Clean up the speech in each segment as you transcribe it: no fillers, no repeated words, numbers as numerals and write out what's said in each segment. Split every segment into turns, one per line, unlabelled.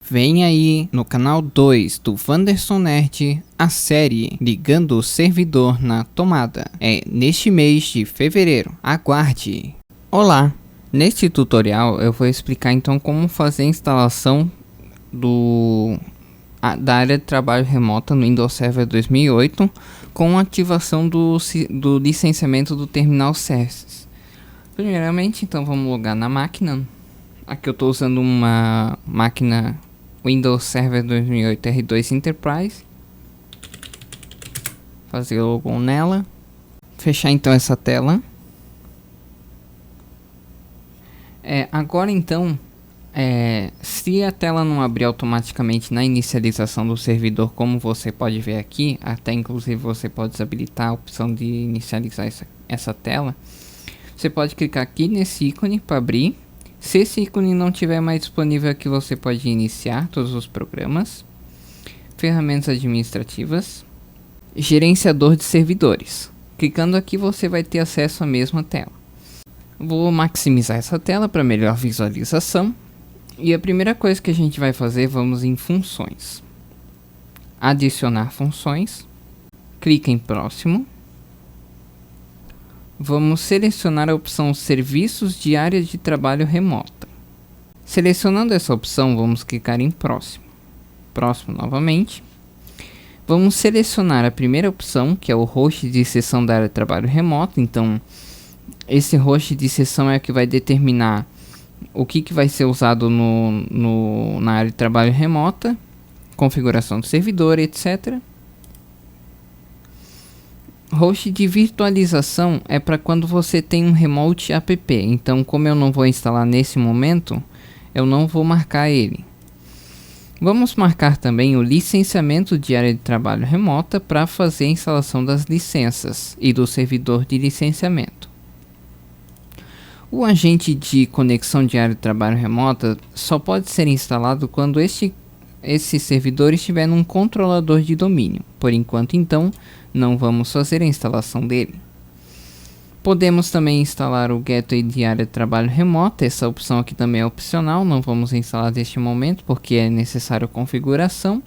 Vem aí no canal 2 do Wanderson Nerd a série Ligando o Servidor na Tomada. É neste mês de fevereiro. Aguarde! Olá! Neste tutorial eu vou explicar então como fazer a instalação da área de trabalho remota no Windows Server 2008 com a ativação do licenciamento do terminal Services. Primeiramente, então vamos logar na máquina. Aqui eu estou usando uma máquina Windows Server 2008 R2 Enterprise. Fazer o logon nela. Fechar então essa tela. Agora então, se a tela não abrir automaticamente na inicialização do servidor, como você pode ver aqui, até inclusive você pode desabilitar a opção de inicializar essa tela. Você pode clicar aqui nesse ícone para abrir. Se esse ícone não estiver mais disponível aqui, você pode iniciar todos os programas, ferramentas administrativas, gerenciador de servidores. Clicando aqui você vai ter acesso à mesma tela. Vou maximizar essa tela para melhor visualização. E a primeira coisa que a gente vai fazer, vamos em funções. Adicionar funções. Clica em próximo. Vamos selecionar a opção Serviços de área de trabalho remota. Selecionando essa opção, vamos clicar em Próximo. Próximo novamente. Vamos selecionar a primeira opção, que é o host de sessão da área de trabalho remoto. Então, esse host de sessão é o que vai determinar o que vai ser usado na área de trabalho remota, configuração do servidor, etc. Host de virtualização é para quando você tem um remote app. Então, como eu não vou instalar nesse momento, eu não vou marcar ele. Vamos marcar também o licenciamento de área de trabalho remota para fazer a instalação das licenças e do servidor de licenciamento. O agente de conexão de área de trabalho remota só pode ser instalado quando esse servidor estiver num controlador de domínio. Por enquanto, então, não vamos fazer a instalação dele. Podemos também instalar o Gateway de área de trabalho remota. Essa opção aqui também é opcional, não vamos instalar neste momento porque é necessário configuração.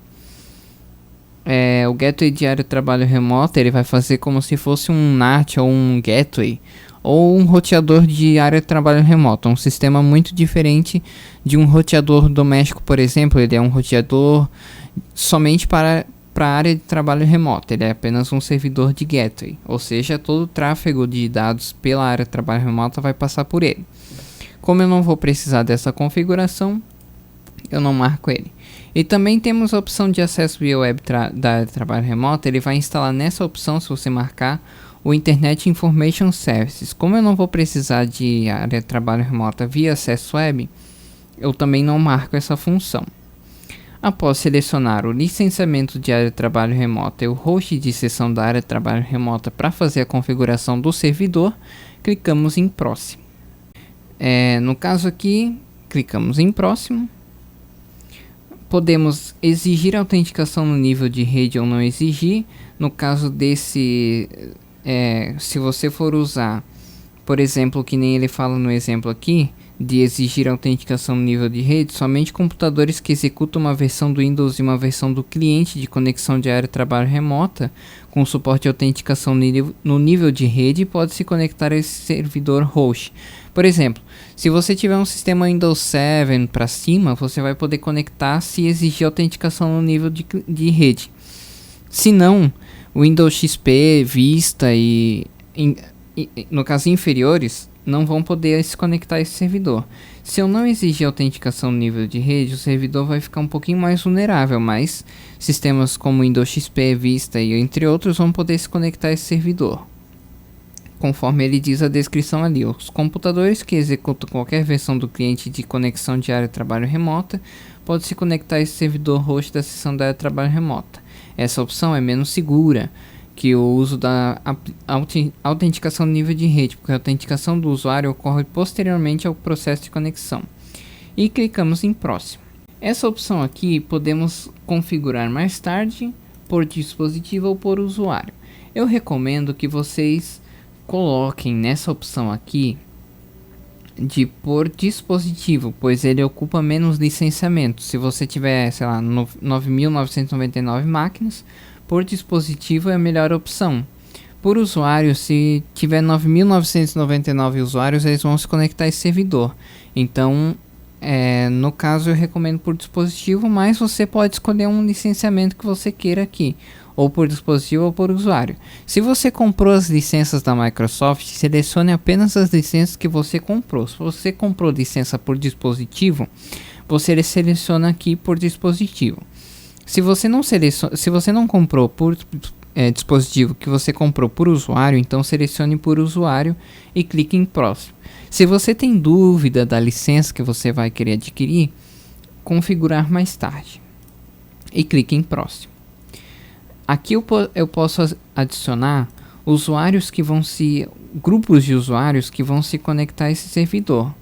O Gateway de área de trabalho remota ele vai fazer como se fosse um NAT ou um Gateway ou um roteador de área de trabalho remoto. É um sistema muito diferente de um roteador doméstico, por exemplo. Ele é um roteador somente para a área de trabalho remoto. Ele é apenas um servidor de gateway, ou seja, todo o tráfego de dados pela área de trabalho remoto vai passar por ele. Como eu não vou precisar dessa configuração, eu não marco ele. E também temos a opção de acesso via web da área de trabalho remoto. Ele vai instalar nessa opção, se você marcar, o Internet Information Services. Como eu não vou precisar de área de trabalho remota via acesso web, eu também não marco essa função. Após selecionar o licenciamento de área de trabalho remota e o host de sessão da área de trabalho remota para fazer a configuração do servidor, clicamos em Próximo. No caso aqui, clicamos em Próximo. Podemos exigir autenticação no nível de rede ou não exigir. No caso desse, se você for usar, por exemplo, que nem ele fala no exemplo aqui, de exigir autenticação no nível de rede, somente computadores que executam uma versão do Windows e uma versão do cliente de conexão de área de trabalho remota, com suporte de autenticação no nível de rede, pode se conectar a esse servidor host. Por exemplo, se você tiver um sistema Windows 7 para cima, você vai poder conectar se exigir autenticação no nível de rede. Se não, Windows XP, Vista e no caso inferiores, não vão poder se conectar a esse servidor. Se eu não exigir autenticação no nível de rede, o servidor vai ficar um pouquinho mais vulnerável, mas sistemas como Windows XP, Vista e entre outros vão poder se conectar a esse servidor. Conforme ele diz a descrição ali, os computadores que executam qualquer versão do cliente de conexão de área de trabalho remota podem se conectar a esse servidor host da seção da área de trabalho remota. Essa opção é menos segura que o uso da autenticação no nível de rede, porque a autenticação do usuário ocorre posteriormente ao processo de conexão. E clicamos em Próximo. Essa opção aqui podemos configurar mais tarde por dispositivo ou por usuário. Eu recomendo que vocês coloquem nessa opção aqui de por dispositivo, pois ele ocupa menos licenciamento. Se você tiver, sei lá, 9.999 máquinas, por dispositivo é a melhor opção. Por usuário, se tiver 9.999 usuários, eles vão se conectar a esse servidor. Então, no caso, eu recomendo por dispositivo, mas você pode escolher um licenciamento que você queira aqui, ou por dispositivo ou por usuário. Se você comprou as licenças da Microsoft, selecione apenas as licenças que você comprou. Se você comprou licença por dispositivo, você seleciona aqui por dispositivo. Se você não comprou por dispositivo, que você comprou por usuário, então selecione por usuário e clique em próximo. Se você tem dúvida da licença que você vai querer adquirir, configurar mais tarde e clique em próximo. Aqui eu posso adicionar usuários que vão grupos de usuários que vão se conectar a esse servidor.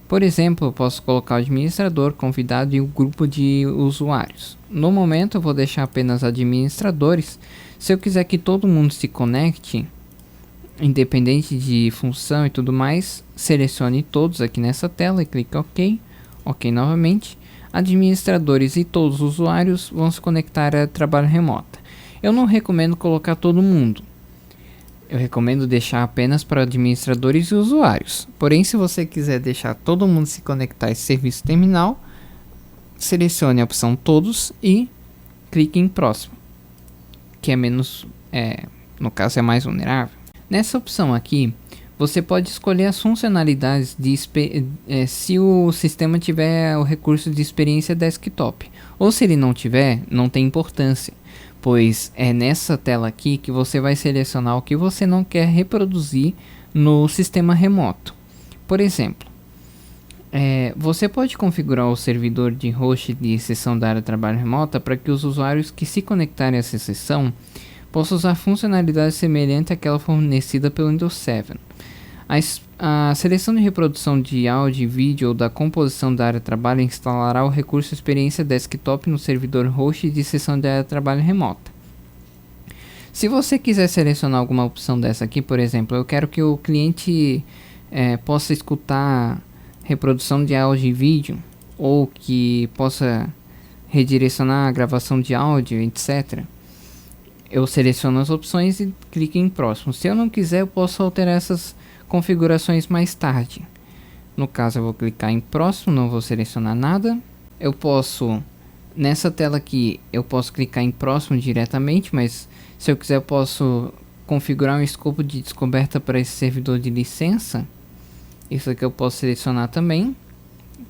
Por exemplo, eu posso colocar o administrador, convidado e o grupo de usuários. No momento eu vou deixar apenas administradores. Se eu quiser que todo mundo se conecte, independente de função e tudo mais, selecione todos aqui nessa tela e clique OK. OK novamente. Administradores e todos os usuários vão se conectar a trabalho remoto. Eu não recomendo colocar todo mundo. Eu recomendo deixar apenas para administradores e usuários. Porém, se você quiser deixar todo mundo se conectar a esse serviço terminal, selecione a opção todos e clique em próximo, que é menos, no caso é mais vulnerável. Nessa opção aqui, você pode escolher as funcionalidades se o sistema tiver o recurso de experiência desktop, ou se ele não tiver, não tem importância, pois é nessa tela aqui que você vai selecionar o que você não quer reproduzir no sistema remoto. Por exemplo, você pode configurar o servidor de host de sessão da área de trabalho remota para que os usuários que se conectarem a essa sessão possam usar funcionalidades semelhantes àquela fornecida pelo Windows 7. A seleção de reprodução de áudio e vídeo ou da composição da área de trabalho instalará o recurso experiência desktop no servidor host de sessão da área de trabalho remota. Se você quiser selecionar alguma opção dessa aqui, por exemplo, eu quero que o cliente possa escutar reprodução de áudio e vídeo, ou que possa redirecionar a gravação de áudio, etc. Eu seleciono as opções e clico em próximo. Se eu não quiser, eu posso alterar essas configurações mais tarde. No caso, eu vou clicar em próximo, não vou selecionar nada. Eu posso, nessa tela aqui, eu posso clicar em próximo diretamente, mas se eu quiser, eu posso configurar um escopo de descoberta para esse servidor de licença. Isso aqui eu posso selecionar também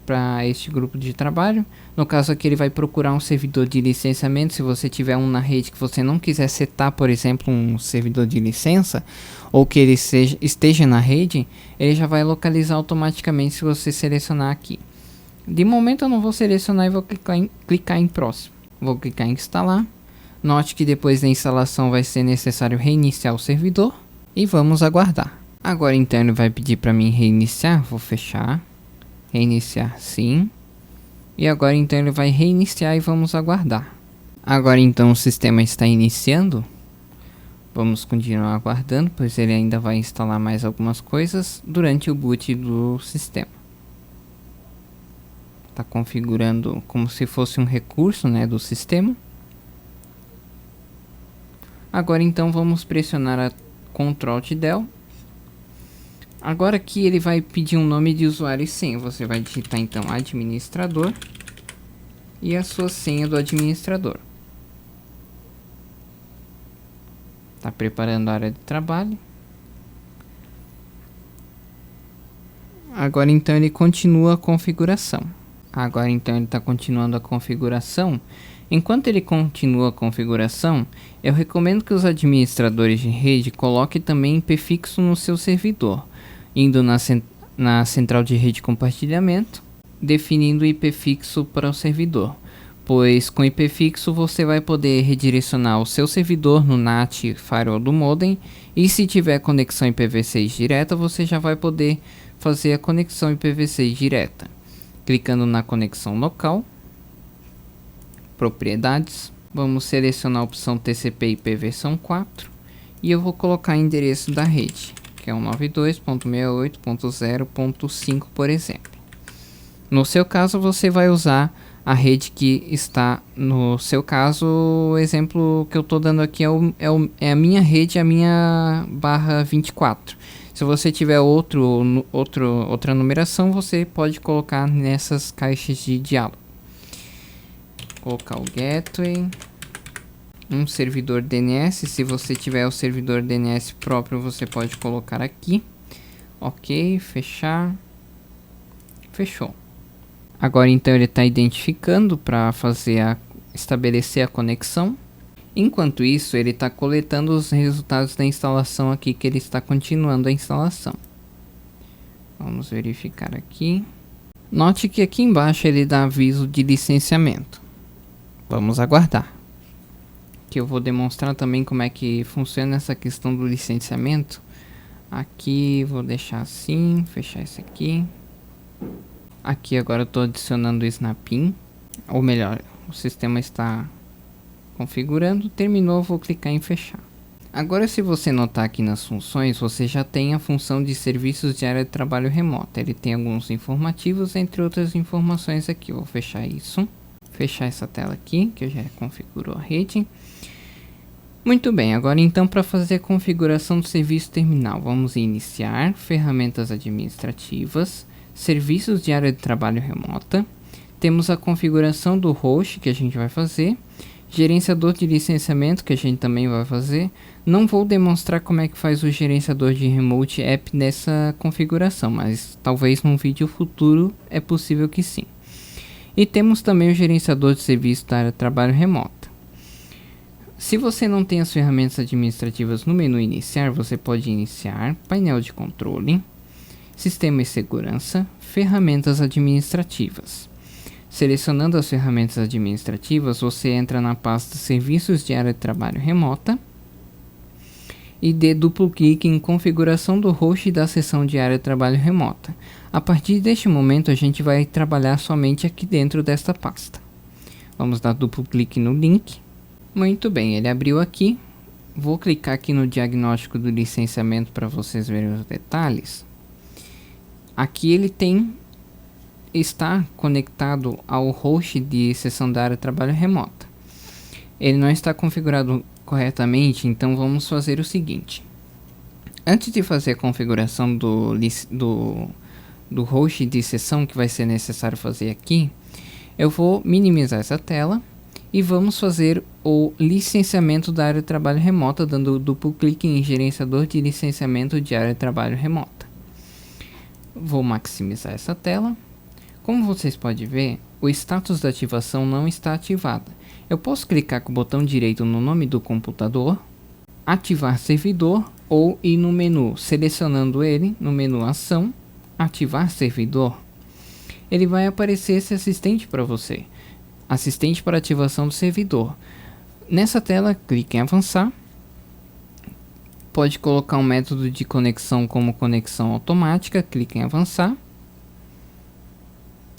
para este grupo de trabalho. No caso aqui, ele vai procurar um servidor de licenciamento. Se você tiver um na rede que você não quiser setar, por exemplo, um servidor de licença, ou que ele esteja na rede, ele já vai localizar automaticamente se você selecionar aqui. De momento eu não vou selecionar e vou clicar em próximo. Vou clicar em instalar. Note que depois da instalação vai ser necessário reiniciar o servidor e vamos aguardar. Agora então ele vai pedir para mim reiniciar, vou fechar. Reiniciar sim. E agora então ele vai reiniciar e vamos aguardar. Agora então o sistema está iniciando. Vamos continuar aguardando, pois ele ainda vai instalar mais algumas coisas durante o boot do sistema. Está configurando como se fosse um recurso, do sistema. Agora então vamos pressionar a Ctrl Alt Del. Agora aqui ele vai pedir um nome de usuário e senha. Você vai digitar então administrador e a sua senha do administrador. Está preparando a área de trabalho. Agora então ele continua a configuração. Agora então ele está continuando a configuração. Enquanto ele continua a configuração, eu recomendo que os administradores de rede coloquem também IPfixo no seu servidor, indo na central de rede compartilhamento, definindo o IPfixo para o servidor, pois com IPfixo você vai poder redirecionar o seu servidor no NAT firewall do modem, e se tiver conexão IPv6 direta, você já vai poder fazer a conexão IPv6 direta, clicando na conexão local, propriedades, vamos selecionar a opção TCP/IP versão 4 e eu vou colocar o endereço da rede, que é 192.68.0.5, por exemplo. No seu caso, você vai usar a rede que está, no seu caso, o exemplo que eu estou dando aqui é a minha rede, a minha barra 24. Se você tiver outra numeração, você pode colocar nessas caixas de diálogo. Colocar o gateway, um servidor DNS. Se você tiver o servidor DNS próprio, você pode colocar aqui. Ok, fechar. Fechou. Agora então ele está identificando para estabelecer a conexão. Enquanto isso, ele está coletando os resultados da instalação aqui, que ele está continuando a instalação. Vamos verificar aqui. Note que aqui embaixo ele dá aviso de licenciamento. Vamos aguardar. Que eu vou demonstrar também como é que funciona essa questão do licenciamento. Aqui vou deixar assim, fechar esse aqui. Aqui agora eu estou adicionando o Snapin, ou melhor, o sistema está configurando, terminou, vou clicar em fechar. Agora, se você notar aqui nas funções, você já tem a função de serviços de área de trabalho remota. Ele tem alguns informativos, entre outras informações aqui. Eu vou fechar isso, fechar essa tela aqui, que eu já configurou a rede. Muito bem, agora então para fazer a configuração do serviço terminal, vamos em iniciar, ferramentas administrativas, serviços de área de trabalho remota, temos a configuração do host que a gente vai fazer, gerenciador de licenciamento que a gente também vai fazer. Não vou demonstrar como é que faz o gerenciador de remote app nessa configuração, mas talvez num vídeo futuro é possível que sim. E temos também o gerenciador de serviço da área de trabalho remota. Se você não tem as ferramentas administrativas no menu iniciar, você pode iniciar, painel de controle, sistema e segurança, ferramentas administrativas. Selecionando as ferramentas administrativas, você entra na pasta Serviços de área de trabalho remota e dê duplo clique em configuração do host da seção de área de trabalho remota. A partir deste momento, a gente vai trabalhar somente aqui dentro desta pasta. Vamos dar duplo clique no link. Muito bem, ele abriu aqui. Vou clicar aqui no diagnóstico do licenciamento para vocês verem os detalhes. Aqui ele está conectado ao host de seção da área de trabalho remota. Ele não está configurado corretamente, então vamos fazer o seguinte. Antes de fazer a configuração do host de seção que vai ser necessário fazer aqui, eu vou minimizar essa tela e vamos fazer o licenciamento da área de trabalho remota, dando duplo clique em gerenciador de licenciamento de área de trabalho remota. Vou maximizar essa tela. Como vocês podem ver, o status da ativação não está ativado. Eu posso clicar com o botão direito no nome do computador, ativar servidor ou ir no menu, selecionando ele no menu ação, ativar servidor. Ele vai aparecer esse assistente para você, assistente para ativação do servidor. Nessa tela, clique em avançar. Pode colocar um método de conexão como conexão automática, clique em avançar.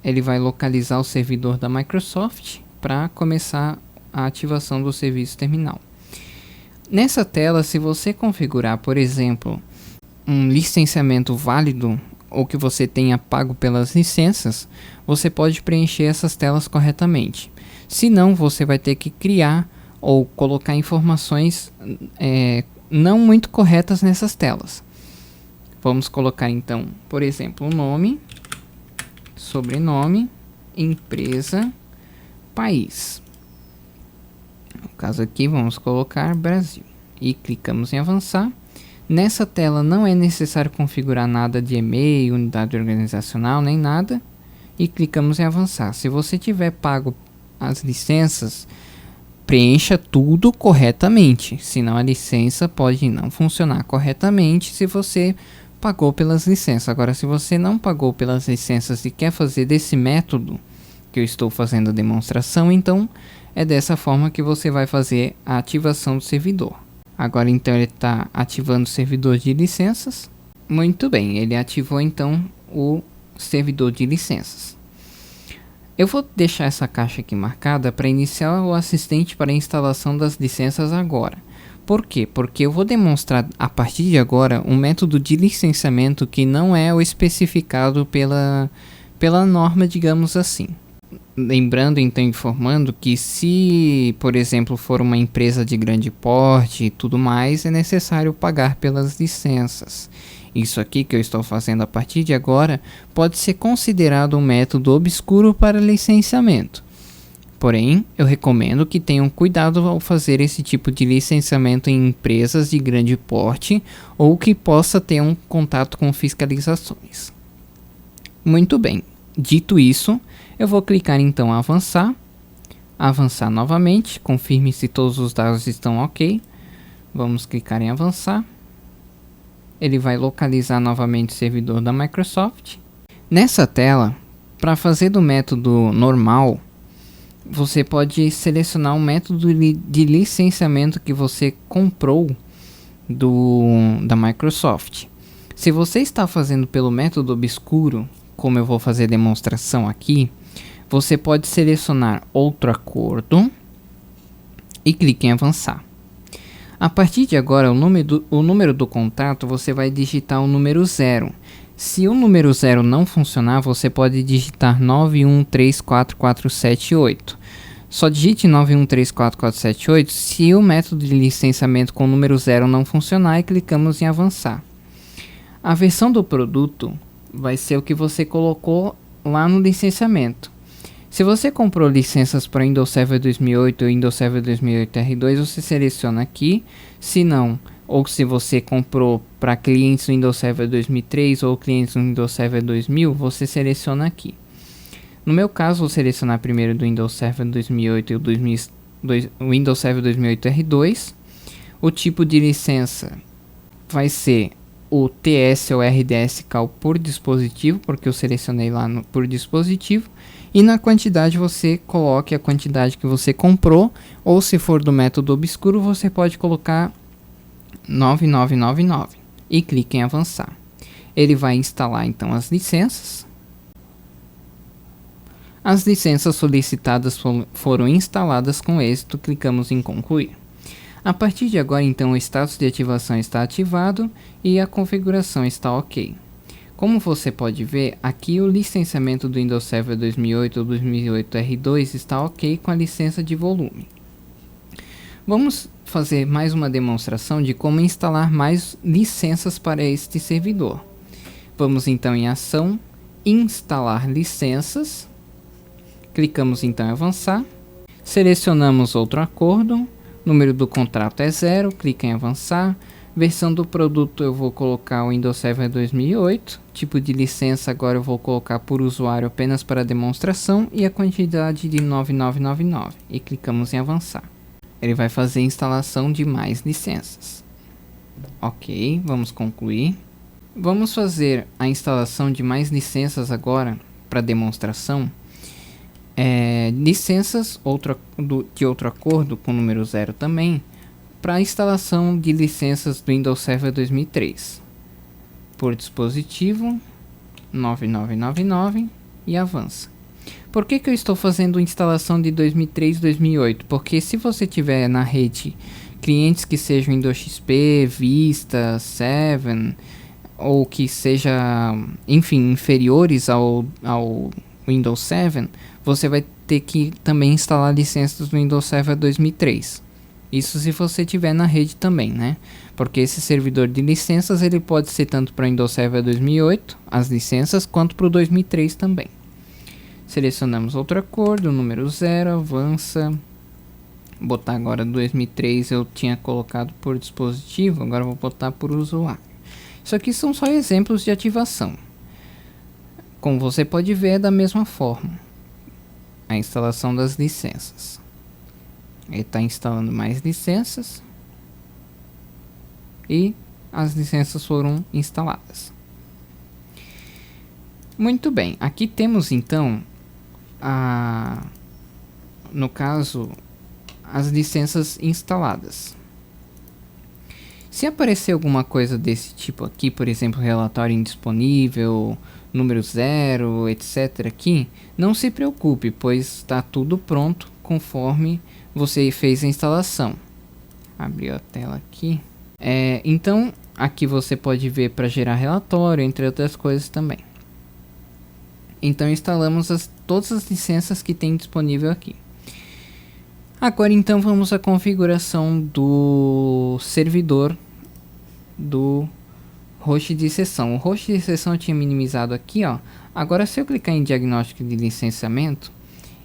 Ele vai localizar o servidor da Microsoft para começar a ativação do serviço terminal. Nessa tela, se você configurar, por exemplo, um licenciamento válido ou que você tenha pago pelas licenças, você pode preencher essas telas corretamente. Se não, você vai ter que criar ou colocar informações não muito corretas nessas telas. Vamos colocar então, por exemplo, o nome, sobrenome, empresa, país. No caso aqui vamos colocar Brasil e clicamos em avançar. Nessa tela não é necessário configurar nada de e-mail, unidade organizacional, nem nada, e clicamos em avançar. Se você tiver pago as licenças, preencha tudo corretamente, senão a licença pode não funcionar corretamente se você pagou pelas licenças. Agora, se você não pagou pelas licenças e quer fazer desse método que eu estou fazendo a demonstração, então é dessa forma que você vai fazer a ativação do servidor. Agora então ele está ativando o servidor de licenças. Muito bem, ele ativou então o servidor de licenças. Eu vou deixar essa caixa aqui marcada para iniciar o assistente para a instalação das licenças agora. Por quê? Porque eu vou demonstrar a partir de agora um método de licenciamento que não é o especificado pela norma, digamos assim. Lembrando, então, informando que se, por exemplo, for uma empresa de grande porte e tudo mais, é necessário pagar pelas licenças. Isso aqui que eu estou fazendo a partir de agora pode ser considerado um método obscuro para licenciamento. Porém, eu recomendo que tenham cuidado ao fazer esse tipo de licenciamento em empresas de grande porte ou que possa ter um contato com fiscalizações. Muito bem, dito isso, eu vou clicar então em avançar, avançar novamente, confirme se todos os dados estão ok, vamos clicar em avançar, ele vai localizar novamente o servidor da Microsoft. Nessa tela, para fazer do método normal, você pode selecionar um método de licenciamento que você comprou da Microsoft. Se você está fazendo pelo método obscuro, como eu vou fazer demonstração aqui, você pode selecionar outro acordo e clique em avançar. A partir de agora, o número do contrato, você vai digitar o número 0. Se o número 0 não funcionar, você pode digitar 9134478. Só digite 9134478 se o método de licenciamento com o número 0 não funcionar e clicamos em avançar. A versão do produto vai ser o que você colocou lá no licenciamento. Se você comprou licenças para Windows Server 2008 ou Windows Server 2008 R2, você seleciona aqui. Se não, ou se você comprou para clientes do Windows Server 2003 ou clientes do Windows Server 2000, você seleciona aqui. No meu caso, vou selecionar primeiro do Windows Server 2008 e o Windows Server 2008 R2. O tipo de licença vai ser o TS ou RDS Cal por dispositivo, porque eu selecionei lá por dispositivo. E na quantidade você coloque a quantidade que você comprou, ou se for do método obscuro, você pode colocar 9999 e clique em avançar. Ele vai instalar então as licenças. As licenças solicitadas foram instaladas com êxito, clicamos em concluir. A partir de agora então o status de ativação está ativado e a configuração está ok. Como você pode ver, aqui o licenciamento do Windows Server 2008 ou 2008 R2 está ok com a licença de volume. Vamos fazer mais uma demonstração de como instalar mais licenças para este servidor. Vamos então em ação, instalar licenças, clicamos então em avançar, selecionamos outro acordo, número do contrato é 0, clica em avançar. Versão do produto eu vou colocar o Windows Server 2008, tipo de licença agora eu vou colocar por usuário apenas para demonstração e a quantidade de 9999 e clicamos em avançar. Ele vai fazer a instalação de mais licenças. Ok, vamos concluir. Vamos fazer a instalação de mais licenças agora para demonstração. Licenças de outro acordo com o número 0 também, para a instalação de licenças do Windows Server 2003 por dispositivo 9999 e avança. Por que eu estou fazendo instalação de 2003 e 2008? Porque se você tiver na rede clientes que sejam Windows XP, Vista, 7 ou que seja, enfim, inferiores ao Windows 7, você vai ter que também instalar licenças do Windows Server 2003. Isso se você tiver na rede também, né? Porque esse servidor de licenças ele pode ser tanto para Windows Server 2008, as licenças, quanto para o 2003 também. Selecionamos outro acordo, número 0, avança. Botar agora 2003 eu tinha colocado por dispositivo, agora vou botar por usuário. Isso aqui são só exemplos de ativação. Como você pode ver, é da mesma forma. A instalação das licenças. Ele está instalando mais licenças e as licenças foram instaladas. Muito bem, aqui temos então no caso as licenças instaladas. Se aparecer alguma coisa desse tipo aqui, por exemplo, relatório indisponível, número 0, etc. aqui, não se preocupe, pois está tudo pronto conforme você fez a instalação. Abrir a tela aqui. Então, aqui você pode ver para gerar relatório, entre outras coisas também. Então, instalamos todas as licenças que tem disponível aqui. Agora, então, vamos à configuração do servidor do host de sessão. O host de sessão eu tinha minimizado aqui, ó. Agora, se eu clicar em diagnóstico de licenciamento,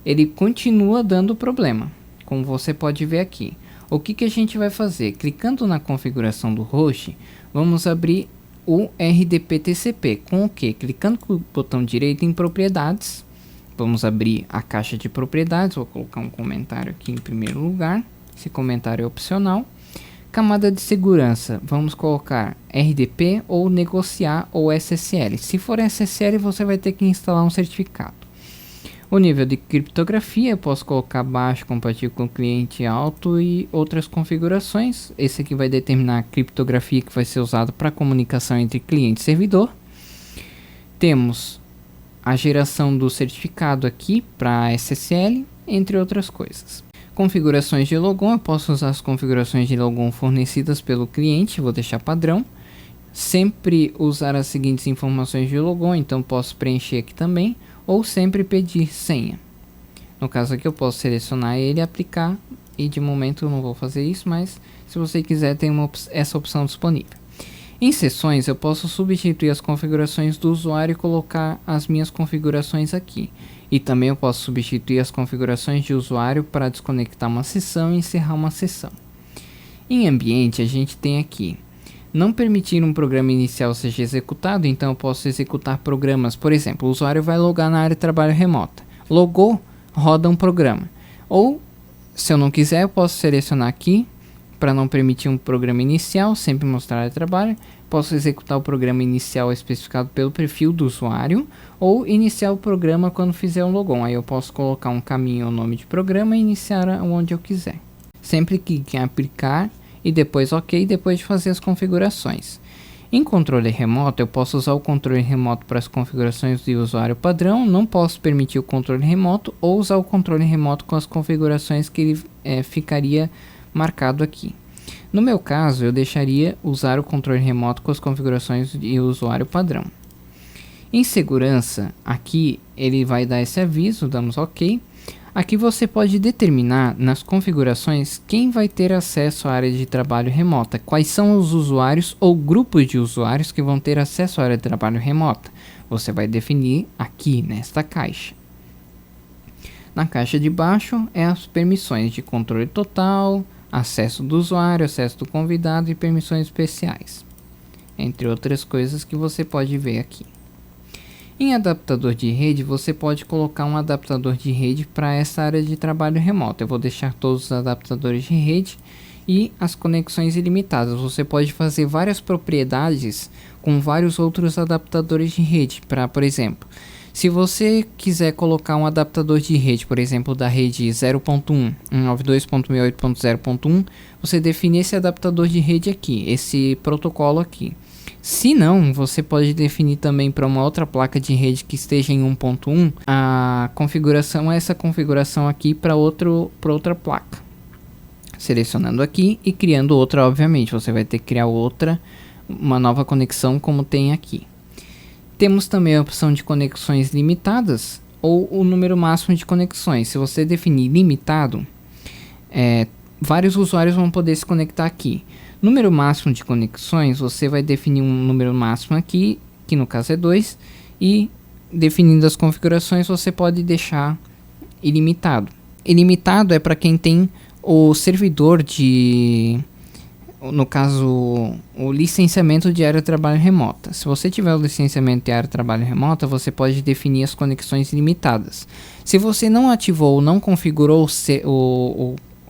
ele continua dando problema, como você pode ver aqui. O que a gente vai fazer? Clicando na configuração do host, vamos abrir o RDP TCP. Com o que? Clicando com o botão direito em propriedades, vamos abrir a caixa de propriedades. Vou colocar um comentário aqui em primeiro lugar. Esse comentário é opcional. Camada de segurança, vamos colocar RDP ou negociar ou SSL. Se for SSL, você vai ter que instalar um certificado. O nível de criptografia, eu posso colocar baixo, compatível com cliente alto e outras configurações. Esse aqui vai determinar a criptografia que vai ser usada para comunicação entre cliente e servidor. Temos a geração do certificado aqui para SSL, entre outras coisas. Configurações de logon, eu posso usar as configurações de logon fornecidas pelo cliente, vou deixar padrão. Sempre usar as seguintes informações de logon, então posso preencher aqui também, ou sempre pedir senha. No caso aqui eu posso selecionar ele e aplicar, e de momento eu não vou fazer isso, mas se você quiser tem essa opção disponível. Em sessões eu posso substituir as configurações do usuário e colocar as minhas configurações aqui. E também eu posso substituir as configurações de usuário para desconectar uma sessão e encerrar uma sessão. Em ambiente a gente tem aqui, não permitir um programa inicial seja executado, então eu posso executar programas. Por exemplo, o usuário vai logar na área de trabalho remota. Logou, roda um programa. Ou, se eu não quiser, eu posso selecionar aqui, para não permitir um programa inicial, sempre mostrar a área de trabalho. Posso executar o programa inicial especificado pelo perfil do usuário, ou iniciar o programa quando fizer um logon. Aí eu posso colocar um caminho ou nome de programa e iniciar onde eu quiser. Sempre clique em aplicar e depois OK, depois de fazer as configurações. Em controle remoto, eu posso usar o controle remoto para as configurações de usuário padrão, não posso permitir o controle remoto ou usar o controle remoto com as configurações que ele ficaria marcado aqui. No meu caso, eu deixaria usar o controle remoto com as configurações de usuário padrão. Em segurança, aqui ele vai dar esse aviso, damos OK. Aqui você pode determinar nas configurações quem vai ter acesso à área de trabalho remota, quais são os usuários ou grupos de usuários que vão ter acesso à área de trabalho remota. Você vai definir aqui nesta caixa. Na caixa de baixo é as permissões de controle total, acesso do usuário, acesso do convidado e permissões especiais, entre outras coisas que você pode ver aqui. Em adaptador de rede, você pode colocar um adaptador de rede para essa área de trabalho remoto. Eu vou deixar todos os adaptadores de rede e as conexões ilimitadas. Você pode fazer várias propriedades com vários outros adaptadores de rede. Para, por exemplo, se você quiser colocar um adaptador de rede, por exemplo, da rede 0.1, 192.168.0.1, você define esse adaptador de rede aqui, esse protocolo aqui. Se não, você pode definir também para uma outra placa de rede que esteja em 1.1, a configuração é essa configuração aqui para outra placa. Selecionando aqui e criando outra, obviamente, você vai ter que criar uma nova conexão como tem aqui. Temos também a opção de conexões limitadas ou o número máximo de conexões. Se você definir limitado, vários usuários vão poder se conectar aqui. Número máximo de conexões, você vai definir um número máximo aqui, que no caso é 2, e definindo as configurações você pode deixar ilimitado. Ilimitado é para quem tem o servidor no caso, o licenciamento de área de trabalho remota. Se você tiver o licenciamento de área de trabalho remota, você pode definir as conexões ilimitadas. Se você não ativou ou não configurou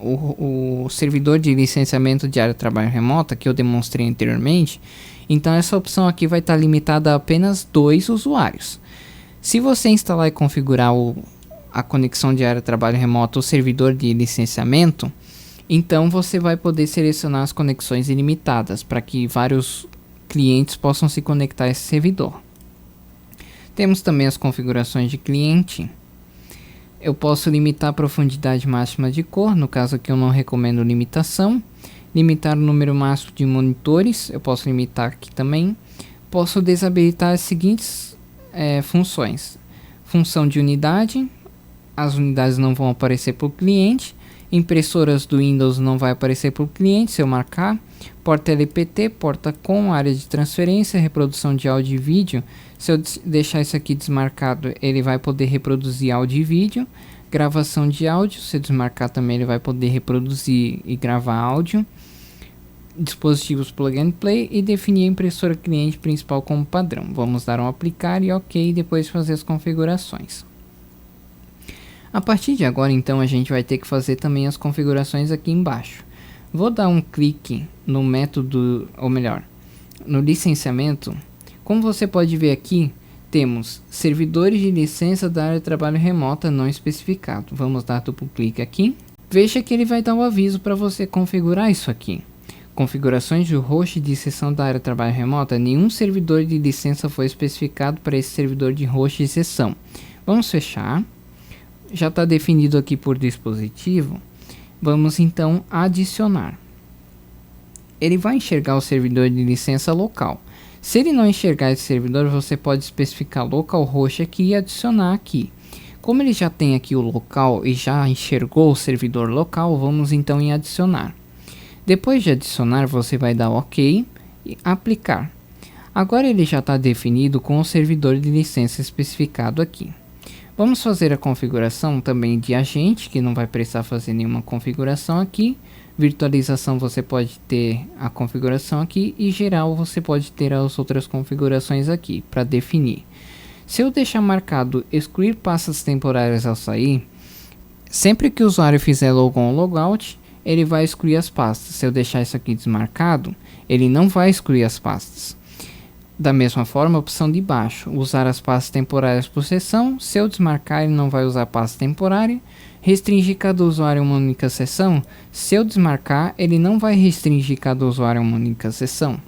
o servidor de licenciamento de área de trabalho remota, que eu demonstrei anteriormente, então essa opção aqui vai estar limitada a apenas 2 usuários. Se você instalar e configurar a conexão de área de trabalho remota, o servidor de licenciamento, então você vai poder selecionar as conexões ilimitadas para que vários clientes possam se conectar a esse servidor. Temos também as configurações de cliente. Eu posso limitar a profundidade máxima de cor, no caso aqui eu não recomendo limitação. limitar o número máximo de monitores, eu posso limitar aqui também. Posso desabilitar as seguintes funções: função de unidade, as unidades não vão aparecer para o cliente. Impressoras do Windows não vai aparecer para o cliente se eu marcar. Porta LPT, porta com, área de transferência, reprodução de áudio e vídeo. Se eu deixar isso aqui desmarcado, ele vai poder reproduzir áudio e vídeo. Gravação de áudio, se eu desmarcar também ele vai poder reproduzir e gravar áudio. Dispositivos plug and play e definir a impressora cliente principal como padrão. Vamos dar um aplicar e ok, e depois fazer as configurações. A partir de agora, então, a gente vai ter que fazer também as configurações aqui embaixo. Vou dar um clique no método, ou melhor, no licenciamento. Como você pode ver aqui, temos servidores de licença da área de trabalho remota não especificado. Vamos dar duplo clique aqui. Veja que ele vai dar o aviso para você configurar isso aqui. Configurações do host de sessão da área de trabalho remota. Nenhum servidor de licença foi especificado para esse servidor de host de sessão. Vamos fechar. Já está definido aqui por dispositivo. Vamos então adicionar. Ele vai enxergar o servidor de licença local. Se ele não enxergar esse servidor, você pode especificar localhost aqui e adicionar aqui. Como ele já tem aqui o local e já enxergou o servidor local, vamos então em adicionar. Depois de adicionar, você vai dar OK e aplicar. Agora ele já está definido com o servidor de licença especificado aqui. Vamos fazer a configuração também de agente, que não vai precisar fazer nenhuma configuração aqui. Virtualização você pode ter a configuração aqui e geral você pode ter as outras configurações aqui para definir. Se eu deixar marcado excluir pastas temporárias ao sair, sempre que o usuário fizer logon ou logout, ele vai excluir as pastas. Se eu deixar isso aqui desmarcado, ele não vai excluir as pastas. Da mesma forma, a opção de baixo, usar as pastas temporárias por sessão. Se eu desmarcar, ele não vai usar pasta temporária. Restringir cada usuário a uma única sessão. Se eu desmarcar, ele não vai restringir cada usuário a uma única sessão.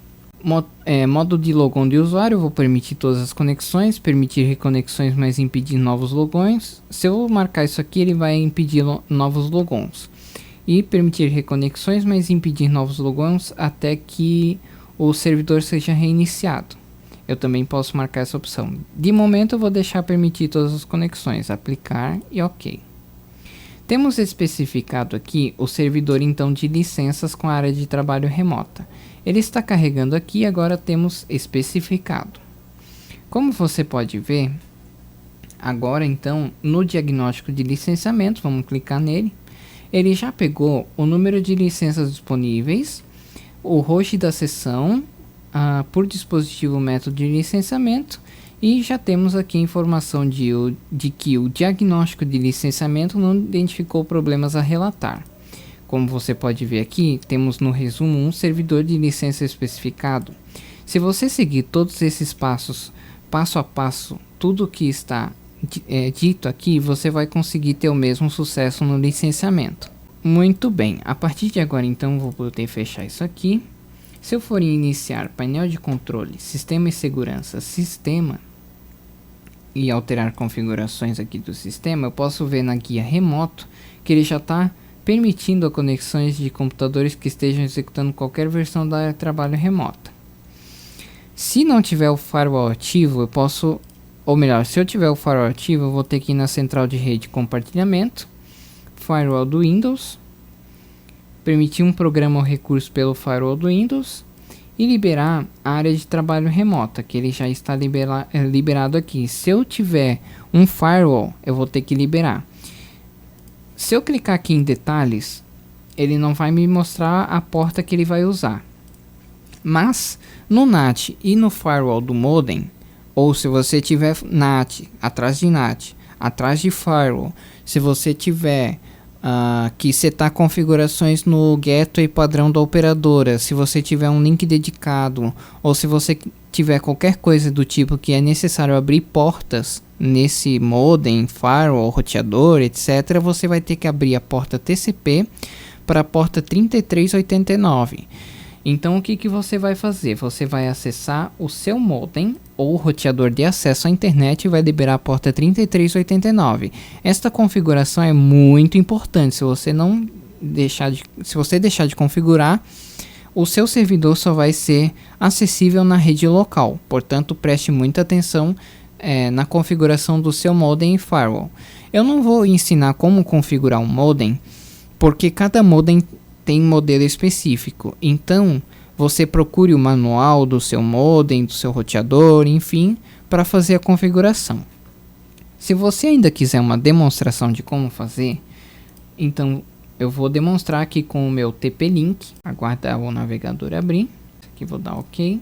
Modo de logon de usuário, eu vou permitir todas as conexões, permitir reconexões, mas impedir novos logons. Se eu marcar isso aqui, ele vai impedir novos logons. E permitir reconexões, mas impedir novos logons até que o servidor seja reiniciado. Eu também posso marcar essa opção. De momento eu vou deixar permitir todas as conexões, aplicar e ok. Temos especificado aqui o servidor então de licenças com a área de trabalho remota. Ele está carregando aqui, agora temos especificado. Como você pode ver, agora então no diagnóstico de licenciamento, vamos clicar nele. Ele já pegou o número de licenças disponíveis, o host da sessão, por dispositivo método de licenciamento, e já temos aqui a informação de que o diagnóstico de licenciamento não identificou problemas a relatar. Como você pode ver aqui, temos no resumo um servidor de licença especificado. Se você seguir todos esses passos, passo a passo, tudo que está dito aqui, você vai conseguir ter o mesmo sucesso no licenciamento. Muito bem, a partir de agora então vou poder fechar isso aqui. Se eu for iniciar painel de controle, sistema e segurança, sistema, e alterar configurações aqui do sistema, eu posso ver na guia remoto que ele já está permitindo a conexões de computadores que estejam executando qualquer versão da área de trabalho remota. Se não tiver o firewall ativo, eu posso, ou melhor, se eu tiver o firewall ativo, eu vou ter que ir na central de rede compartilhamento, firewall do Windows, permitir um programa ou recurso pelo firewall do Windows e liberar a área de trabalho remota, que ele já está liberado aqui. Se eu tiver um firewall, eu vou ter que liberar. Se eu clicar aqui em detalhes, ele não vai me mostrar a porta que ele vai usar. Mas no NAT e no firewall do modem, ou se você tiver NAT, atrás de NAT, atrás de firewall, se você tiver que setar configurações no gateway padrão da operadora, se você tiver um link dedicado, ou se você tiver qualquer coisa do tipo que é necessário abrir portas nesse modem, firewall, roteador, etc., você vai ter que abrir a porta TCP para a porta 3389. Então o que você vai fazer? Você vai acessar o seu modem ou roteador de acesso à internet e vai liberar a porta 3389. Esta configuração é muito importante. Se você não se você deixar de configurar, o seu servidor só vai ser acessível na rede local. Portanto, preste muita atenção na configuração do seu modem e firewall. Eu não vou ensinar como configurar um modem, porque cada modem tem um modelo específico. Então, você procure o manual do seu modem, do seu roteador, enfim, para fazer a configuração. Se você ainda quiser uma demonstração de como fazer, então eu vou demonstrar aqui com o meu TP-Link. Aguardar o navegador abrir. Aqui vou dar OK.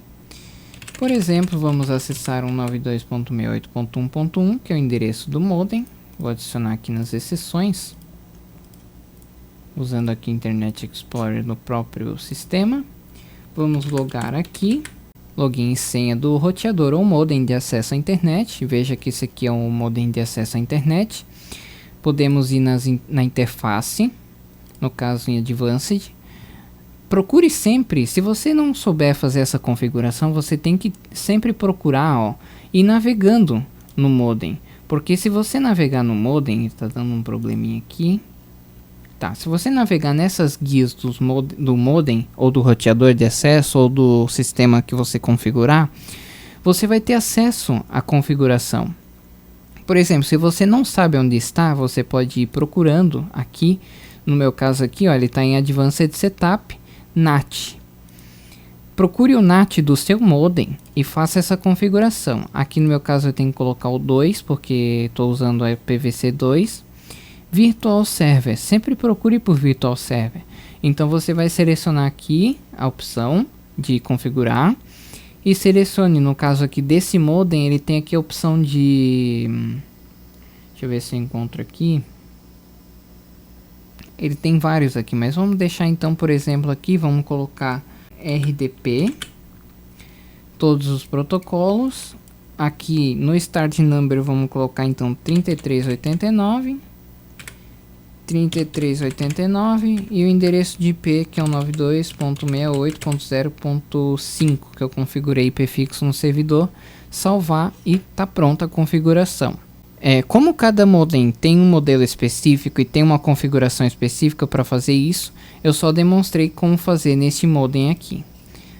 Por exemplo, vamos acessar 192.68.1.1, que é o endereço do modem. Vou adicionar aqui nas exceções, usando aqui Internet Explorer no próprio sistema. Vamos logar aqui. Login e senha do roteador ou modem de acesso à internet. Veja que esse aqui é um modem de acesso à internet. Podemos ir na interface, no caso em Advanced. Procure sempre, se você não souber fazer essa configuração, você tem que sempre procurar, ir navegando no modem. Porque se você navegar no modem, está dando um probleminha aqui. Tá, se você navegar nessas guias do modem, ou do roteador de acesso, ou do sistema que você configurar, você vai ter acesso à configuração. Por exemplo, se você não sabe onde está, você pode ir procurando aqui. No meu caso aqui, ele está em Advanced Setup, NAT. Procure o NAT do seu modem e faça essa configuração. Aqui no meu caso eu tenho que colocar o 2, porque estou usando o IPv6. Virtual Server, sempre procure por Virtual Server. Então você vai selecionar aqui a opção de configurar e selecione, no caso aqui desse modem, ele tem aqui a opção de... Deixa eu ver se eu encontro aqui. Ele tem vários aqui, mas vamos deixar então, por exemplo, aqui, vamos colocar RDP, todos os protocolos. Aqui no Start Number vamos colocar então 3389. 3389 e o endereço de IP que é o 92.68.0.5 que eu configurei prefixo no servidor, salvar e tá pronta a configuração. Como cada modem tem um modelo específico e tem uma configuração específica para fazer isso, eu só demonstrei como fazer nesse modem aqui.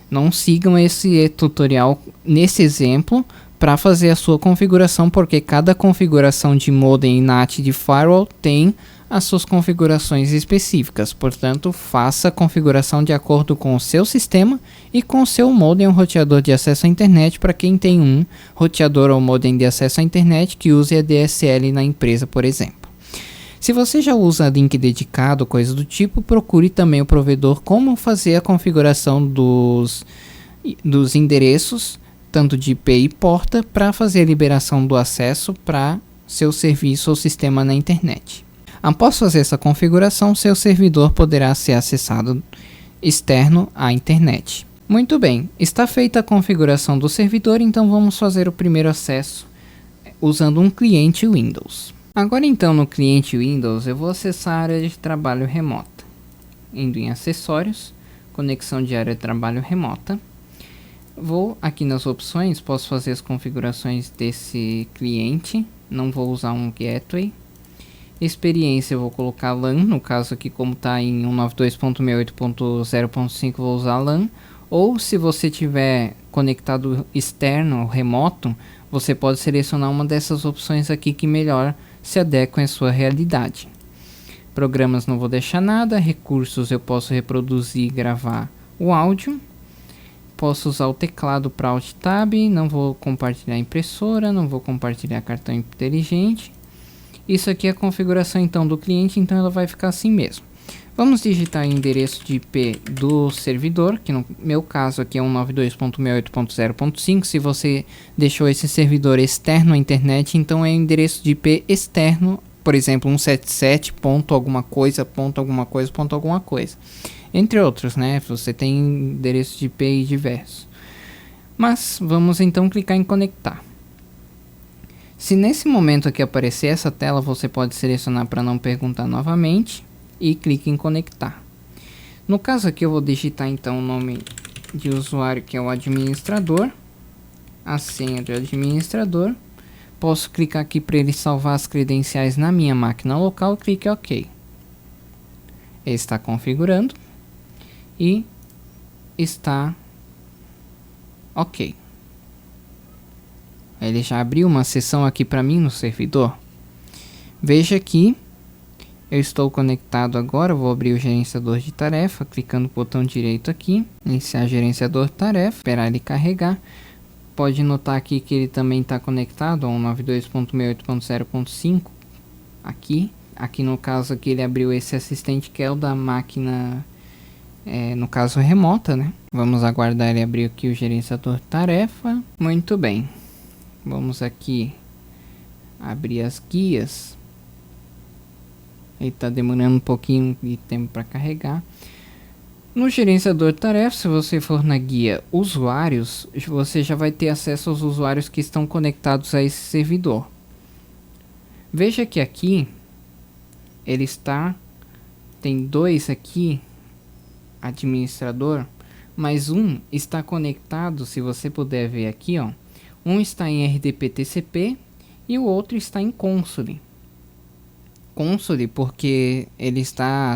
Não sigam esse tutorial nesse exemplo para fazer a sua configuração, porque cada configuração de modem e NAT de firewall tem as suas configurações específicas. Portanto, faça a configuração de acordo com o seu sistema e com o seu modem ou roteador de acesso à internet, para quem tem um roteador ou modem de acesso à internet que use a DSL na empresa, por exemplo. Se você já usa link dedicado, coisa do tipo, procure também o provedor como fazer a configuração dos endereços, tanto de IP e porta, para fazer a liberação do acesso para seu serviço ou sistema na internet. Após fazer essa configuração, seu servidor poderá ser acessado externo à internet. Muito bem, está feita a configuração do servidor, então vamos fazer o primeiro acesso usando um cliente Windows. Agora então no cliente Windows eu vou acessar a área de trabalho remota. Indo em acessórios, conexão de área de trabalho remota. Vou aqui nas opções, posso fazer as configurações desse cliente, não vou usar um gateway. Experiência eu vou colocar LAN, no caso aqui como está em 192.68.0.5 vou usar LAN. Ou se você tiver conectado externo, remoto, você pode selecionar uma dessas opções aqui que melhor se adequam à sua realidade. Programas não vou deixar nada, recursos eu posso reproduzir e gravar o áudio. Posso usar o teclado para Alt Tab, não vou compartilhar impressora, não vou compartilhar cartão inteligente. Isso aqui é a configuração então do cliente, então ela vai ficar assim mesmo. Vamos digitar o endereço de IP do servidor, que no meu caso aqui é 192.68.0.5. Se você deixou esse servidor externo à internet, então é o endereço de IP externo, por exemplo, 177. Alguma coisa, alguma coisa, alguma coisa. Entre outros, né? Você tem endereço de IP diversos. Mas vamos então clicar em conectar. Se nesse momento aqui aparecer essa tela, você pode selecionar para não perguntar novamente e clique em conectar. No caso aqui eu vou digitar então o nome de usuário, que é o administrador, a senha do administrador. Posso clicar aqui para ele salvar as credenciais na minha máquina local, clique em OK. Ele está configurando e está ok. Ele já abriu uma sessão aqui para mim no servidor. Veja que eu estou conectado agora. Vou abrir o gerenciador de tarefa, clicando no botão direito aqui, iniciar gerenciador de tarefa, esperar ele carregar. Pode notar aqui que ele também está conectado ao 92.68.0.5 aqui. Aqui no caso aqui ele abriu esse assistente que é o da máquina, no caso remota, né? Vamos aguardar ele abrir aqui o gerenciador de tarefa. Muito bem. Vamos aqui abrir as guias. Ele está demorando um pouquinho de tempo para carregar. No gerenciador de tarefas, se você for na guia usuários, você já vai ter acesso aos usuários que estão conectados a esse servidor. Veja que aqui ele tem 2 aqui, administrador, mas um está conectado, se você puder ver aqui, ó, um está em RDP-TCP e o outro está em Console. Console porque ele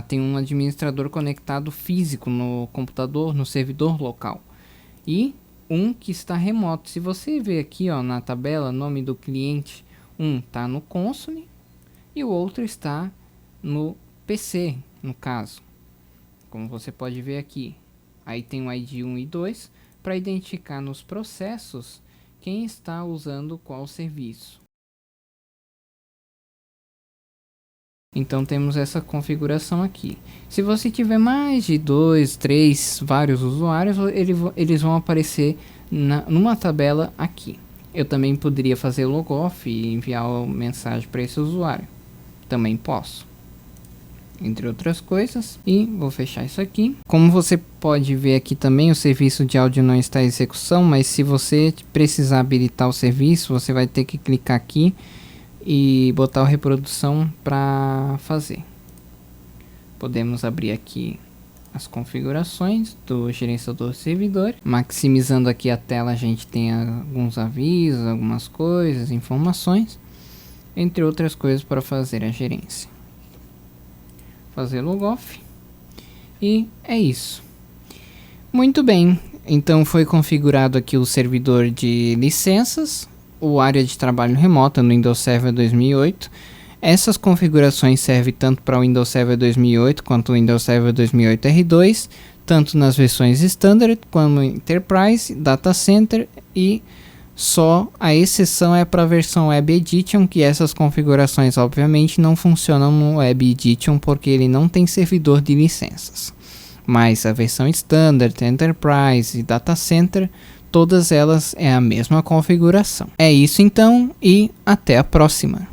tem um administrador conectado físico no computador, no servidor local, e um que está remoto. Se você ver aqui, ó, na tabela, nome do cliente, um está no Console e o outro está no PC, no caso, como você pode ver aqui. Aí tem o ID 1 e 2 para identificar nos processos quem está usando qual serviço. Então temos essa configuração aqui. Se você tiver mais de 2, 3, vários usuários, eles vão aparecer numa tabela aqui. Eu também poderia fazer logoff e enviar uma mensagem para esse usuário. Também posso, entre outras coisas. E vou fechar isso aqui. Como você pode ver aqui também, o serviço de áudio não está em execução, mas se você precisar habilitar o serviço, você vai ter que clicar aqui e botar a reprodução para fazer. Podemos abrir aqui as configurações do gerenciador servidor. Maximizando aqui a tela, a gente tem alguns avisos, algumas coisas, informações, entre outras coisas para fazer a gerência. Fazer logoff. E é isso. Muito bem. Então foi configurado aqui o servidor de licenças, o área de trabalho remota no Windows Server 2008. Essas configurações servem tanto para o Windows Server 2008 quanto o Windows Server 2008 R2, tanto nas versões Standard como Enterprise, Data Center, e só a exceção é para a versão Web Edition, que essas configurações obviamente não funcionam no Web Edition porque ele não tem servidor de licenças. Mas a versão Standard, Enterprise e Data Center, todas elas é a mesma configuração. É isso então e até a próxima.